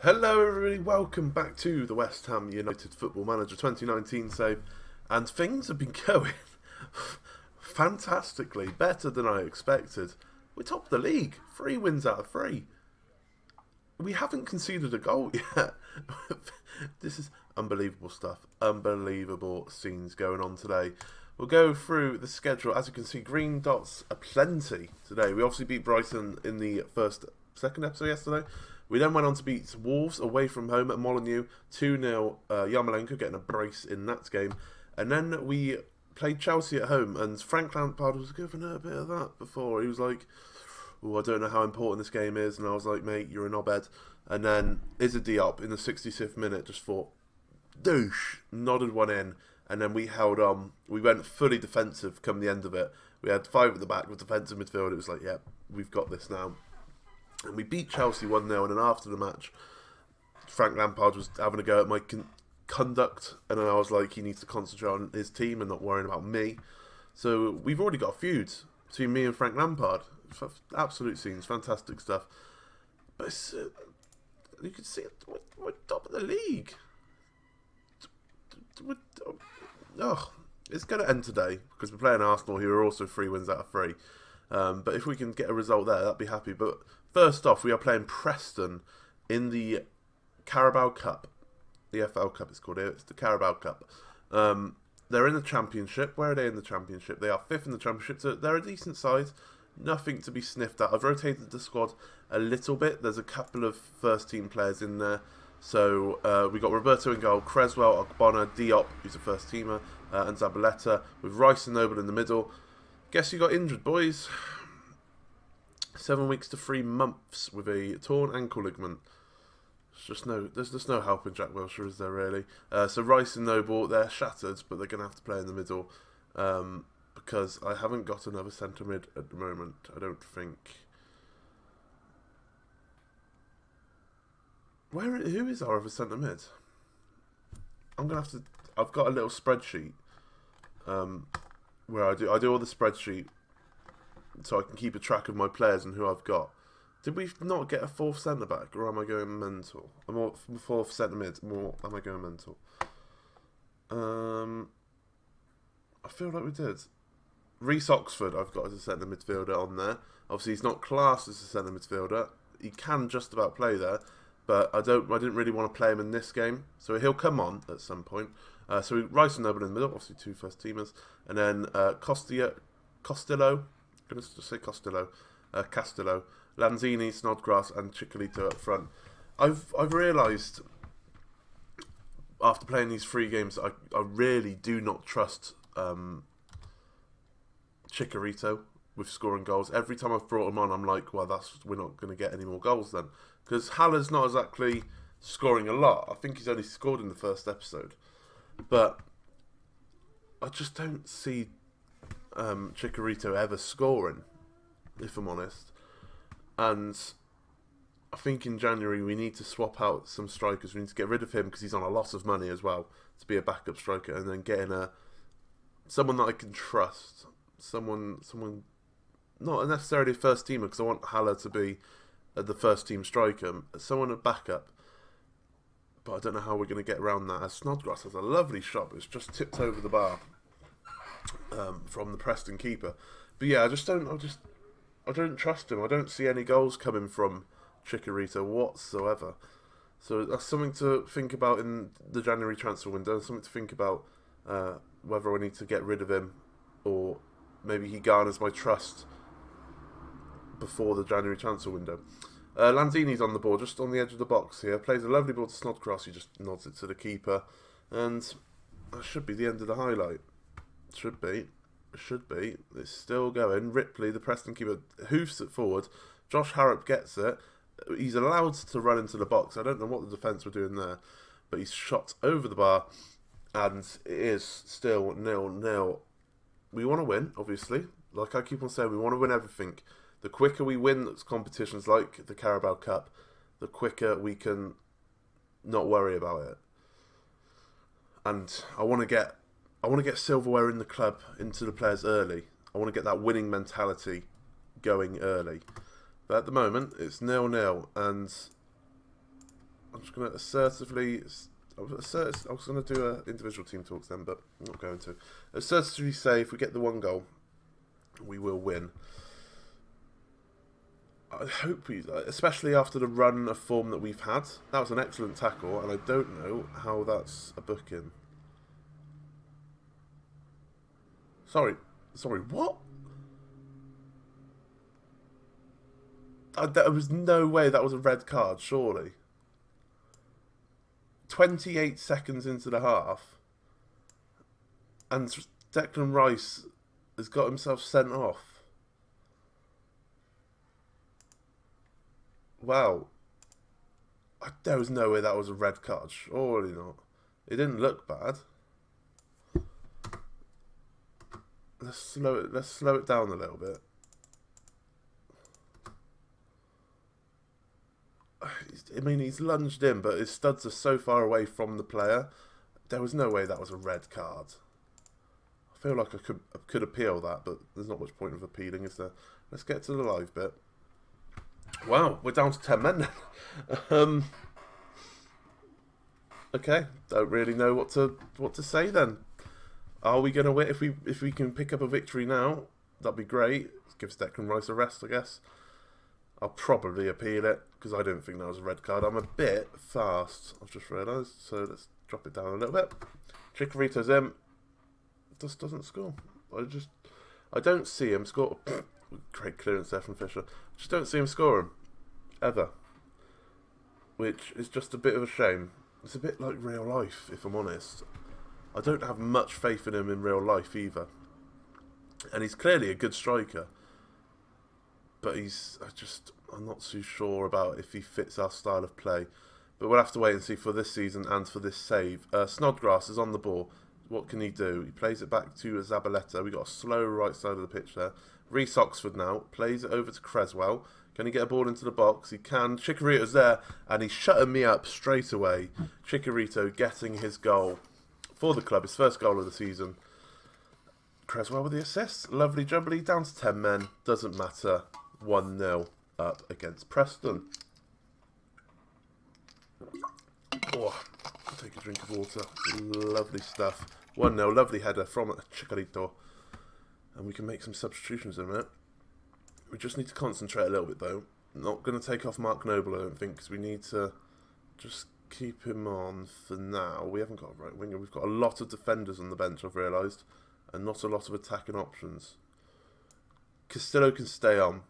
Hello everybody, welcome back to the West Ham United Football Manager 2019 save, and things have been going fantastically, better than I expected. We're top of the league, 3 wins out of 3. We haven't conceded a goal yet. This is unbelievable stuff, unbelievable scenes going on today. We'll go through the schedule. As you can see, green dots are plenty today. We obviously beat Brighton in the second episode yesterday. We then went on to beat Wolves away from home at Molineux, 2-0, Yarmolenko getting a brace in that game. And then we played Chelsea at home, and Frank Lampard was giving a bit of that before. He was like, oh, I don't know how important this game is. And I was like, mate, you're a knobhead. And then Issa Diop in the 66th minute just thought, douche, nodded one in. And then we held on. We went fully defensive come the end of it. We had 5 at the back with defensive midfield. It was like, yeah, we've got this now. And we beat Chelsea 1-0, and then after the match, Frank Lampard was having a go at my conduct, and then I was like, he needs to concentrate on his team and not worrying about me. So we've already got a feud between me and Frank Lampard. Absolute scenes, fantastic stuff. But it's, you can see we're top of the league. It's going to end today, because we're playing Arsenal, who are also 3 wins out of 3. But if we can get a result there, that'd be happy. But first off, we are playing Preston in the Carabao Cup. The FL Cup it's called here. It's the Carabao Cup. They're in the Championship. Where are they in the Championship? They are 5th in the Championship. So they're a decent side. Nothing to be sniffed at. I've rotated the squad a little bit. There's a couple of first-team players in there. So we got Roberto in goal, Creswell, Ogbonna, Diop, who's a first-teamer, and Zabaleta, with Rice and Noble in the middle. Guess you got injured, boys. 7 weeks to 3 months with a torn ankle ligament. There's just no help in Jack Wilshere, is there really? So Rice and Noble, they're shattered, but they're going to have to play in the middle. Because I haven't got another centre mid at the moment, I don't think. Who is our other centre mid? I'm going to have to... I've got a little spreadsheet. Where I do all the spreadsheet so I can keep a track of my players and who I've got. Did we not get a 4th centre back, or am I going mental? I'm more 4th centre mid, or am I going mental? I feel like we did. Reece Oxford, I've got as a centre midfielder on there. Obviously, he's not classed as a centre midfielder. He can just about play there, but I didn't really want to play him in this game, so he'll come on at some point. So Rice and Noble in the middle, obviously 2 first-teamers. And then Costello, I'm going to just say Costello, Castillo, Lanzini, Snodgrass, and Chicolito up front. I've realised, after playing these 3 games, I really do not trust Chikorito with scoring goals. Every time I've brought him on, I'm like, well, we're not going to get any more goals then. Because Haller's not exactly scoring a lot. I think he's only scored in the first episode. But I just don't see Chikorito ever scoring, if I'm honest. And I think in January we need to swap out some strikers. We need to get rid of him because he's on a lot of money as well to be a backup striker, and then get in someone that I can trust. Someone not necessarily a first teamer, because I want Haller to be the first team striker. Someone a backup. But I don't know how we're going to get around that. As Snodgrass has a lovely shot, but it's just tipped over the bar from the Preston keeper. But yeah, I don't trust him. I don't see any goals coming from Chikorito whatsoever. So that's something to think about in the January transfer window. Something to think about whether I need to get rid of him, or maybe he garners my trust before the January transfer window. Lanzini's on the ball, just on the edge of the box here. Plays a lovely ball to Snodgrass, who just nods it to the keeper. And that should be the end of the highlight. Should be. It's still going. Ripley, the Preston keeper, hoofs it forward. Josh Harrop gets it. He's allowed to run into the box. I don't know what the defence were doing there. But he's shot over the bar. And it is still 0-0. We want to win, obviously. Like I keep on saying, we want to win everything. The quicker we win competitions like the Carabao Cup, the quicker we can not worry about it. And I want to get silverware in the club into the players early. I want to get that winning mentality going early. But at the moment, it's 0-0, and I'm just going to assertively... I was going to do individual team talks then, but I'm not going to. Assertively say if we get the 1 goal, we will win. I hope we... Especially after the run of form that we've had. That was an excellent tackle, and I don't know how that's a booking. Sorry, what? There was no way that was a red card, surely. 28 seconds into the half, and Declan Rice has got himself sent off. Wow. There was no way that was a red card, surely not. It didn't look bad. Let's slow it down a little bit. I mean, he's lunged in, but his studs are so far away from the player. There was no way that was a red card. I feel like I could appeal that, but there's not much point of appealing, is there? Let's get to the live bit. Wow, we're down to 10 men now. Okay, don't really know what to say then. Are we going to win? If we can pick up a victory now, that'd be great. Gives Declan Rice a rest, I guess. I'll probably appeal it, because I don't think that was a red card. I'm a bit fast, I've just realised, so let's drop it down a little bit. Chikorito's in. Just doesn't score. I don't see him score. Great clearance there from Fisher. Just don't see him scoring. Ever. Which is just a bit of a shame. It's a bit like real life, if I'm honest. I don't have much faith in him in real life either. And he's clearly a good striker. But I'm not too sure about if he fits our style of play. But we'll have to wait and see for this season and for this save. Snodgrass is on the ball. What can he do? He plays it back to Zabaleta. We've got a slow right side of the pitch there. Reece Oxford now. Plays it over to Creswell. Can he get a ball into the box? He can. Chikorito's there. And he's shutting me up straight away. Chikorito getting his goal for the club. His first goal of the season. Creswell with the assist. Lovely jubbly. Down to 10 men. Doesn't matter. 1-0 up against Preston. Oh, I'll take a drink of water. Lovely stuff. 1-0, lovely header from Chikorito. And we can make some substitutions in a minute. We just need to concentrate a little bit though. Not going to take off Mark Noble, I don't think, because we need to just keep him on for now. We haven't got a right winger. We've got a lot of defenders on the bench, I've realised, and not a lot of attacking options. Castillo can stay on,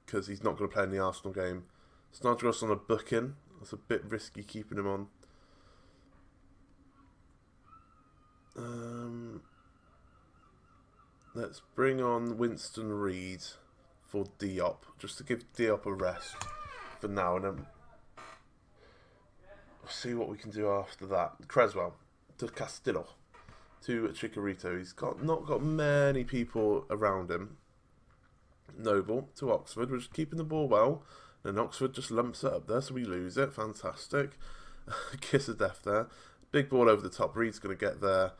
because he's not going to play in the Arsenal game. Snodgrass on a booking. That's a bit risky keeping him on. Let's bring on Winston Reid for Diop, just to give Diop a rest for now, and then we'll see what we can do after that. Creswell to Castillo to Chikorito. He's not got many people around him. Noble to Oxford. We're just keeping the ball well. And Oxford just lumps it up there, so we lose it. Fantastic. Kiss of death there. Big ball over the top. Reed's going to get there.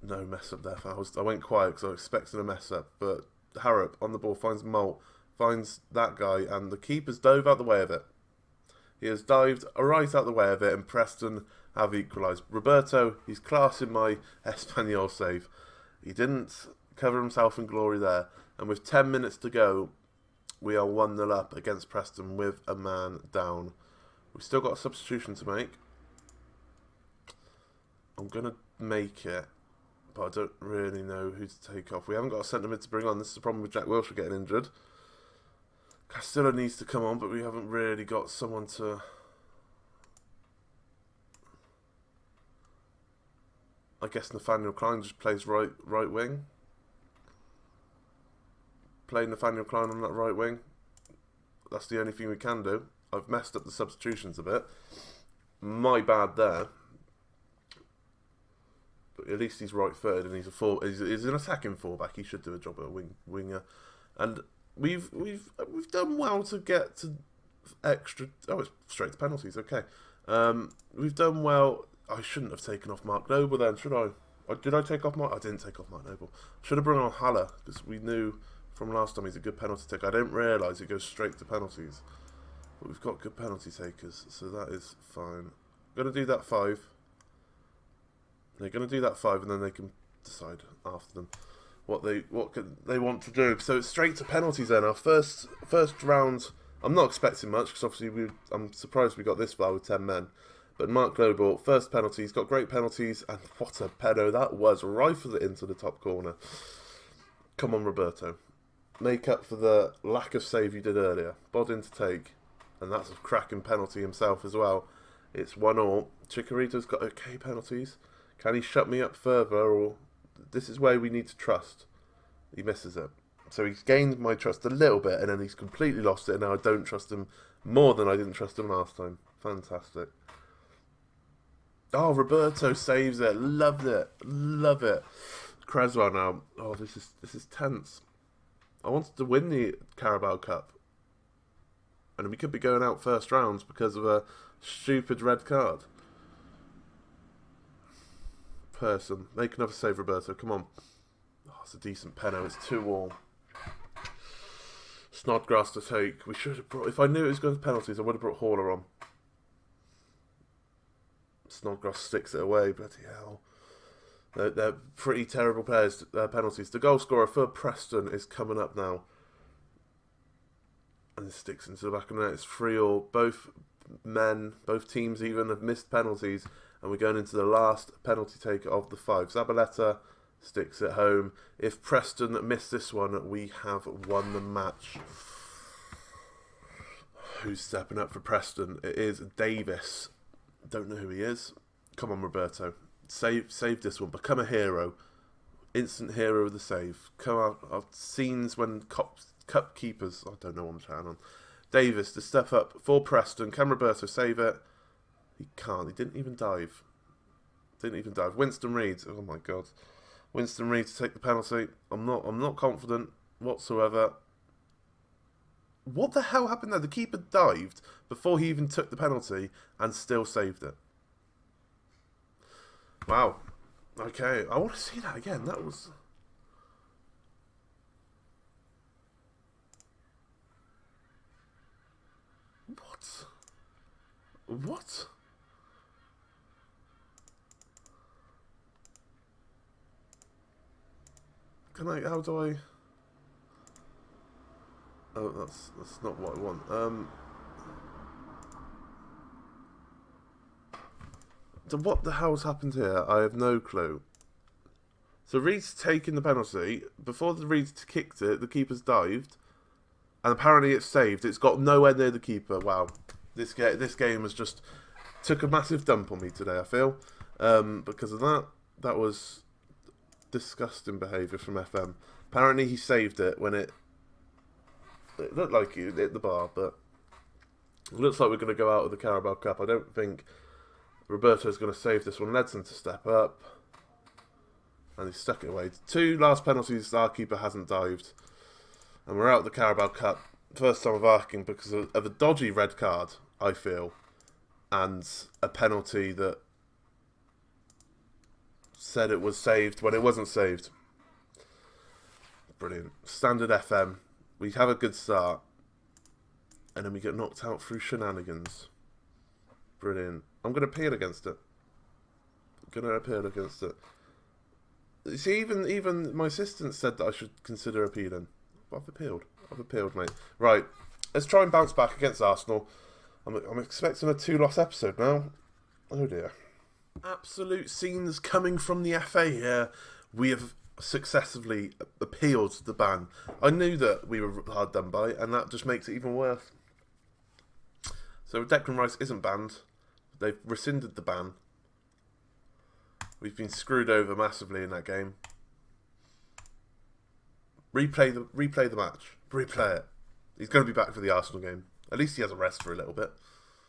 No mess up there. I went quiet because I was expecting a mess up. But Harrop on the ball finds Molt. Finds that guy. And the keeper's dove out the way of it. He has dived right out the way of it. And Preston have equalised. Roberto, he's classing my Espanyol save. He didn't cover himself in glory there. And with 10 minutes to go, we are 1-0 up against Preston with a man down. We've still got a substitution to make. I'm going to make it, but I don't really know who to take off. We haven't got a centre mid to bring on. This is the problem with Jack Wilshere getting injured. Castillo needs to come on, but we haven't really got someone to... I guess Nathaniel Klein just plays right wing. Play Nathaniel Klein on that right wing. That's the only thing we can do. I've messed up the substitutions a bit. My bad there. But at least he's right-footed and he's an attacking fullback. He should do a job at a winger. And we've done well to get to extra. Oh, it's straight to penalties. Okay. We've done well. I shouldn't have taken off Mark Noble then, should I? Or did I take off Mark? I didn't take off Mark Noble. Should have brought on Haller because we knew from last time he's a good penalty taker. I didn't realise it goes straight to penalties. But we've got good penalty takers, so that is fine. Going to do that 5. They're going to do that 5, and then they can decide after them what they want to do. So it's straight to penalties then. Our first round, I'm not expecting much, because obviously I'm surprised we got this far with 10 men. But Mark Global, first penalty, he's got great penalties, and what a pedo that was. Rifle it into the top corner. Come on, Roberto. Make up for the lack of save you did earlier. Bodin to take, and that's a cracking penalty himself as well. It's 1-1. Chikorita's got okay penalties. Can he shut me up further, or this is where we need to trust? He misses it. So he's gained my trust a little bit, and then he's completely lost it, and now I don't trust him more than I didn't trust him last time. Fantastic. Oh, Roberto saves it. Loved it. Love it. Creswell now. Oh, this is tense. I wanted to win the Carabao Cup, and we could be going out first rounds because of a stupid red card. Person. Make another save, Roberto. Come on. Oh, it's a decent penno. It's 2-2. Snodgrass to take. We should have brought... If I knew it was going to penalties, I would have brought Hauler on. Snodgrass sticks it away. Bloody hell. They're pretty terrible players, penalties. The goal scorer for Preston is coming up now. And it sticks into the back of the net. It's 3-3. Both teams even have missed penalties. And we're going into the last penalty taker of the 5. Zabaleta sticks it home. If Preston miss this one, we have won the match. Who's stepping up for Preston? It is Davis. Don't know who he is. Come on, Roberto. Save this one. Become a hero. Instant hero of the save. Come out of scenes when cup keepers... I don't know what I'm trying on. Davis to step up for Preston. Can Roberto save it? He can't. He didn't even dive. Winston Reid. Oh my god. Winston Reid to take the penalty. I'm not confident whatsoever. What the hell happened there? The keeper dived before he even took the penalty and still saved it. Wow. Okay. I want to see that again. That was... What? How do I... Oh, that's not what I want. So what the hell's happened here? I have no clue. So Reed's taken the penalty. Before the Reed's kicked it, the keeper's dived. And apparently it's saved. It's got nowhere near the keeper. Wow. This game has just took a massive dump on me today, I feel. Because of that. That was disgusting behaviour from FM. Apparently he saved it when it looked like he hit the bar, but it looks like we're going to go out of the Carabao Cup. I don't think Roberto's going to save this one. Ledson to step up. And he stuck it away. 2 last penalties, our keeper hasn't dived. And we're out of the Carabao Cup. First time of asking because of a dodgy red card, I feel. And a penalty that said it was saved when it wasn't saved. Brilliant. Standard FM. We have a good start. And then we get knocked out through shenanigans. Brilliant. I'm going to appeal against it. You see, even my assistant said that I should consider appealing. But I've appealed, mate. Right. Let's try and bounce back against Arsenal. I'm expecting a 2-loss episode now. Oh dear. Absolute scenes coming from the FA here. We have successfully appealed the ban. I knew that we were hard done by, and that just makes it even worse. So Declan Rice isn't banned. They've rescinded the ban. We've been screwed over massively in that game. Replay the match. Replay it. He's going to be back for the Arsenal game. At least he has a rest for a little bit.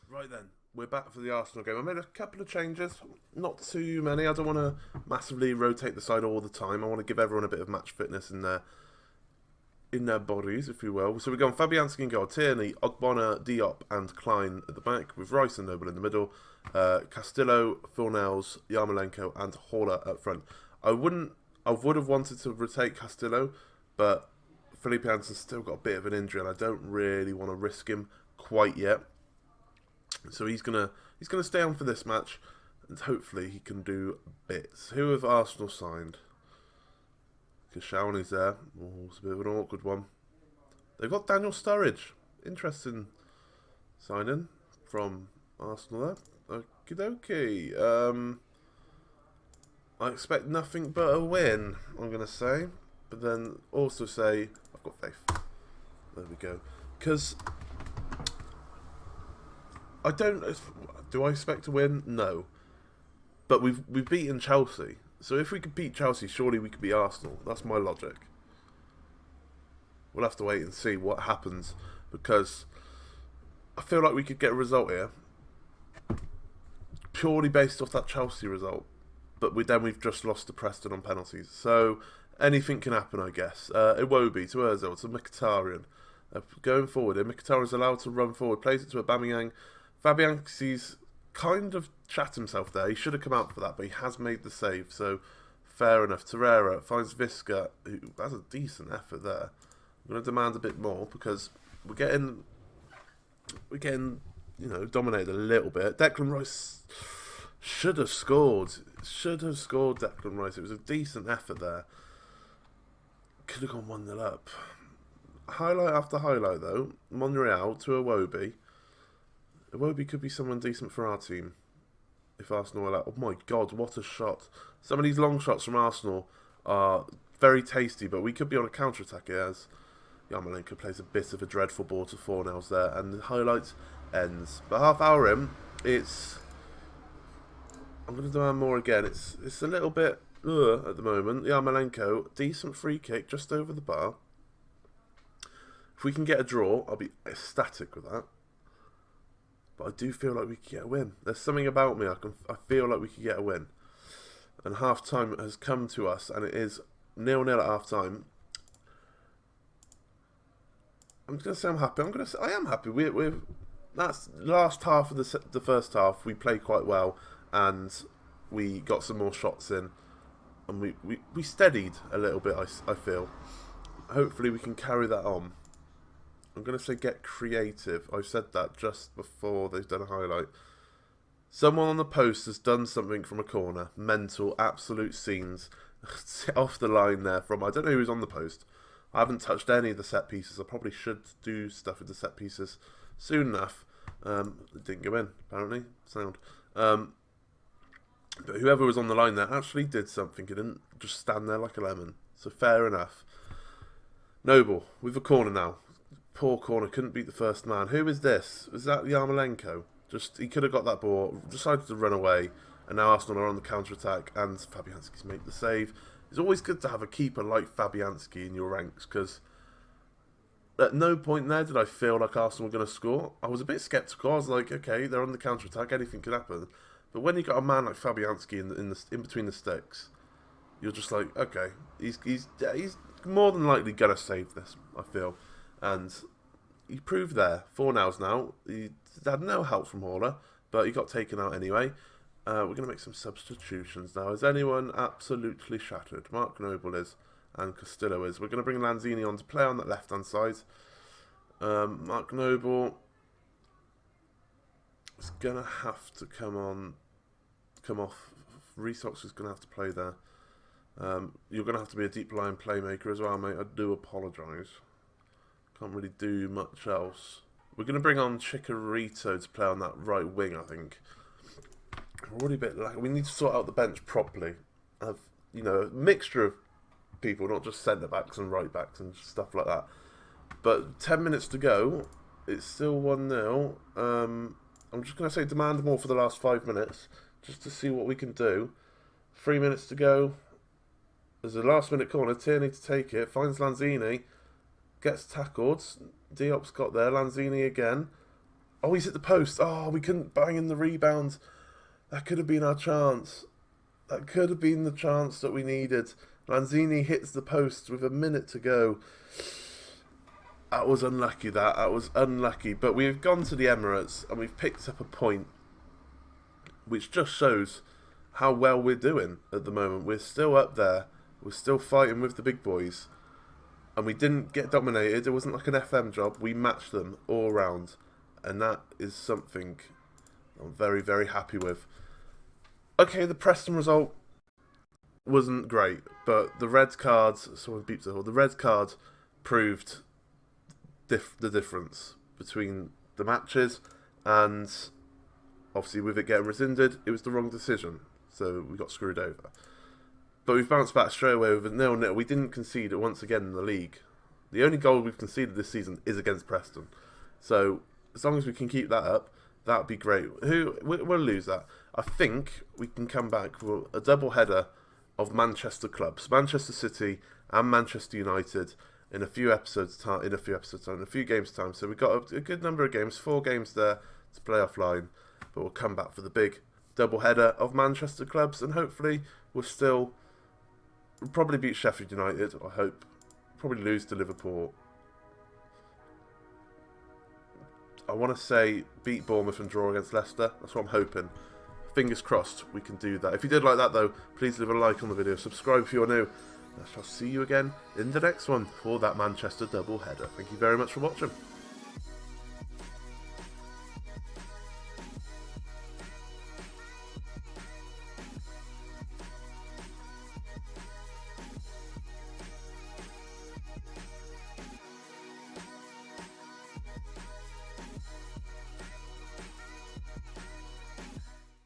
Right then, we're back for the Arsenal game. I made a couple of changes. Not too many. I don't want to massively rotate the side all the time. I want to give everyone a bit of match fitness in their bodies, if you will. So we're going Fabianski in goal, Tierney, Ogbonna, Diop and Klein at the back, with Rice and Noble in the middle, Castillo, Fornells, Yarmolenko and Haller up front. I would have wanted to rotate Castillo, but Felipe Anderson's still got a bit of an injury and I don't really want to risk him quite yet. So he's gonna stay on for this match, and hopefully he can do bits. Who have Arsenal signed? Koscielny's there. Oh, it's a bit of an awkward one. They've got Daniel Sturridge. Interesting signing from Arsenal there. Okie dokie. I expect nothing but a win, I'm going to say. But then also say, I've got faith. There we go. Because I don't... Do I expect to win? No. But we've beaten Chelsea. So if we could beat Chelsea, surely we could beat Arsenal. That's my logic. We'll have to wait and see what happens. Because I feel like we could get a result here. Purely based off that Chelsea result. But we've just lost to Preston on penalties. So anything can happen, I guess. Iwobi to Ozil to Mkhitaryan. Going forward here, Mkhitaryan's allowed to run forward. Plays it to Aubameyang. Fabianski's kind of shat himself there. He should have come out for that, but he has made the save. So fair enough. Torreira finds Visca, who has a decent effort there. I'm going to demand a bit more because we're getting dominated a little bit. Declan Rice should have scored. Declan Rice. It was a decent effort there. Could have gone 1-0 up. Highlight after highlight, though. Monreal to Iwobi. Iwobi could be someone decent for our team. If Arsenal are like, oh my god, what a shot. Some of these long shots from Arsenal are very tasty, but we could be on a counter-attack here as Yarmolenko plays a bit of a dreadful ball to Fornals there, and the highlight ends. But half hour in, I'm going to demand more again. It's a little bit at the moment. Yarmolenko, decent free kick just over the bar. If we can get a draw, I'll be ecstatic with that. But I do feel like we could get a win. There's something about me. I feel like we could get a win. And half time has come to us, and it is 0-0 at half time. I'm just going to say I'm happy. I am happy. That's last half of the first half. We played quite well, and we got some more shots in, and we steadied a little bit. I feel. Hopefully we can carry that on. I'm going to say get creative. I said that just before they've done a highlight. Someone on the post has done something from a corner. Mental, absolute scenes. Off the line there from, I don't know who's on the post. I haven't touched any of the set pieces. I probably should do stuff with the set pieces soon enough. It didn't go in, apparently. Sound. But whoever was on the line there actually did something. He didn't just stand there like a lemon. So fair enough. Noble, with a corner now. Poor corner, couldn't beat the first man. Who is this? Was that Yarmolenko? He could have got that ball, decided to run away, and now Arsenal are on the counter-attack, and Fabianski's made the save. It's always good to have a keeper like Fabianski in your ranks, because at no point there did I feel like Arsenal were going to score. I was a bit sceptical. I was like, okay, they're on the counter-attack, anything could happen. But when you got a man like Fabianski in between the sticks, you're just like, okay, he's more than likely going to save this, I feel. And he proved there. Fornals now. He had no help from Haller, but he got taken out anyway. We're going to make some substitutions now. Is anyone absolutely shattered? Mark Noble is, and Castillo is. We're going to bring Lanzini on to play on that left-hand side. Mark Noble is going to have to come off. Resox is going to have to play there. You're going to have to be a deep-line playmaker as well, mate. I do apologise. Can't really do much else. We're going to bring on Chicharito to play on that right wing, I think. We're already a bit like we need to sort out the bench properly. Have a mixture of people, not just centre backs and right backs and stuff like that. But 10 minutes to go. It's still 1-0. I'm just going to say demand more for the last 5 minutes, just to see what we can do. 3 minutes to go. There's a last minute corner. Tierney to take it. Finds Lanzini. Gets tackled. Diop's got there. Lanzini again. Oh, he's hit the post. Oh, we couldn't bang in the rebound. That could have been our chance. That could have been the chance that we needed. Lanzini hits the post with a minute to go. That was unlucky, that was unlucky. But we've gone to the Emirates and we've picked up a point, which just shows how well we're doing at the moment. We're still up there. We're still fighting with the big boys. And we didn't get dominated. It wasn't like an FM job. We matched them all round. and that is something I'm very, very happy with. Okay, the Preston result wasn't great, but the red cards, someone beeped the hall, the red card proved the difference between the matches, and obviously with it getting rescinded, it was the wrong decision, so we got screwed over. But we've bounced back straight away with a 0-0. We didn't concede it once again in the league. The only goal we've conceded this season is against Preston. So as long as we can keep that up, that'd be great. We'll lose that. I think we can come back with a double header of Manchester clubs, Manchester City and Manchester United, in a few games time. So we've got a good number of games, 4 games there to play offline, but we'll come back for the big double header of Manchester clubs, and hopefully we'll probably beat Sheffield United, I hope. Probably lose to Liverpool. I want to say beat Bournemouth and draw against Leicester. That's what I'm hoping. Fingers crossed we can do that. If you did like that though, please leave a like on the video. Subscribe if you're new. I shall see you again in the next one for that Manchester double header. Thank you very much for watching.